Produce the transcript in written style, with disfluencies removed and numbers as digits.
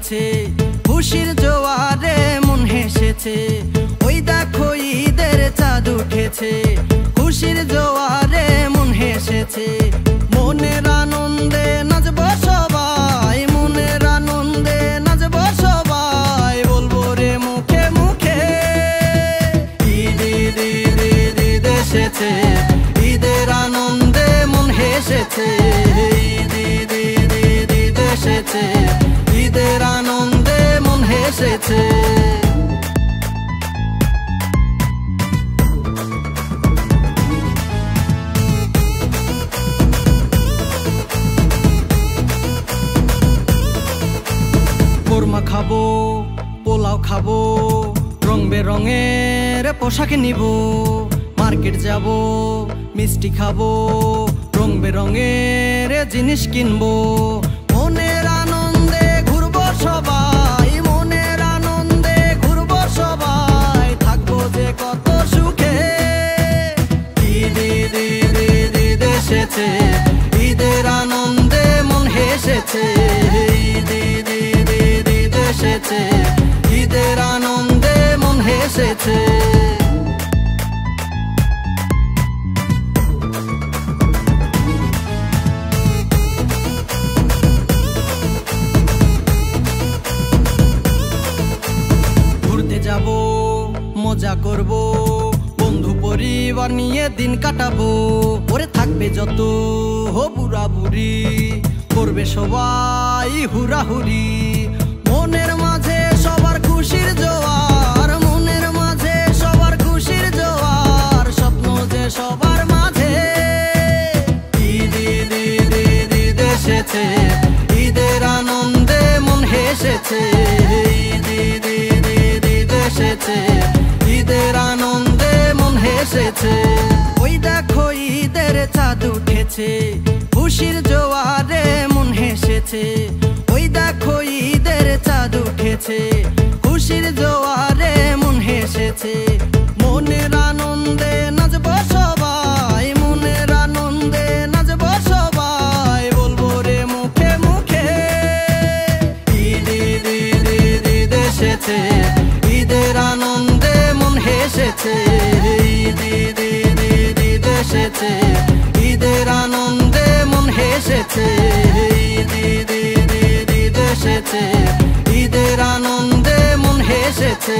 উঠেছে, খুশির জোয়ারে মন হেসেছে। ওই দেখো ঈদের চাঁদ উঠেছে, খুশির জোয়ারে মন হেসেছে। মনের আনন্দে নাচবো সবাই, মনের আনন্দে নাচবো সবাই, বলবো রে মুখে মুখে ঈদ ঈদ ঈদ ঈদ ঈদ এসেছে, ঈদের আনন্দে মন হেসেছে। ঈদ ঈদ ঈদ ঈদ ঈদ এসেছে, ঈদের আনন্দে মন হেসেছে। কোরমা খাবো, পোলাও খাবো, রং বেরঙের পোশাক নিব। মার্কেট যাব, মিষ্টি খাবো, রং বেরঙের জিনিস কিনবো। মনের আনন্দে ঘুরবো সবাই, মনের আনন্দে ঘুরবো সবাই, থাকবো যে কত সুখে। ঈদ ঈদ ঈদ ঈদ ঈদ এসেছে, ঈদের আনন্দে মন হেসেছে। ঈদ ঈদ ঈদ ঈদ ঈদ এসেছে, ঈদের আনন্দে মন হেসেছে। ঘুরতে যাব, মজা করব, বন্ধু পরিবার নিয়ে দিন কাটাবো। ওরে থাকবে যত বুড়া বুড়ি, করবে সবাই হুড়াহুড়ি। মনের মাঝে সবার খুশির জোয়ার, মনের মাঝে সবার খুশির জোয়ার, স্বপ্ন যে সবার মাঝে। ঈদ ঈদ ঈদ ঈদ ঈদ এসেছে, ঈদের আনন্দে মন হেসেছে। ঈদ ঈদ ঈদ ঈদ ঈদ এসেছে, ঈদের আনন্দে মন হেসেছে। ওই দেখো ঈদের চাঁদ উঠেছে, খুশির জোয়ারে মন হেসেছে। ওই দেখো ঈদের চাঁদ উঠেছে, খুশির জোয়ারে মন হেসেছে। মনের আনন্দে নাচবো সবাই, মনের আনন্দে নাচবো সবাই, বলবো রে মুখে মুখে ঈদ ঈদ ঈদ ঈদ ঈদ এসেছে, ঈদের আনন্দে মন হেসেছে। ঈদ ঈদ ঈদ ঈদ ঈদ এসেছে, ঈদের আনন্দে মন হেসেছে। ঈদ ঈদ ঈদ ঈদ ঈদ এসেছে, ঈদের আনন্দে মন হেসেছে।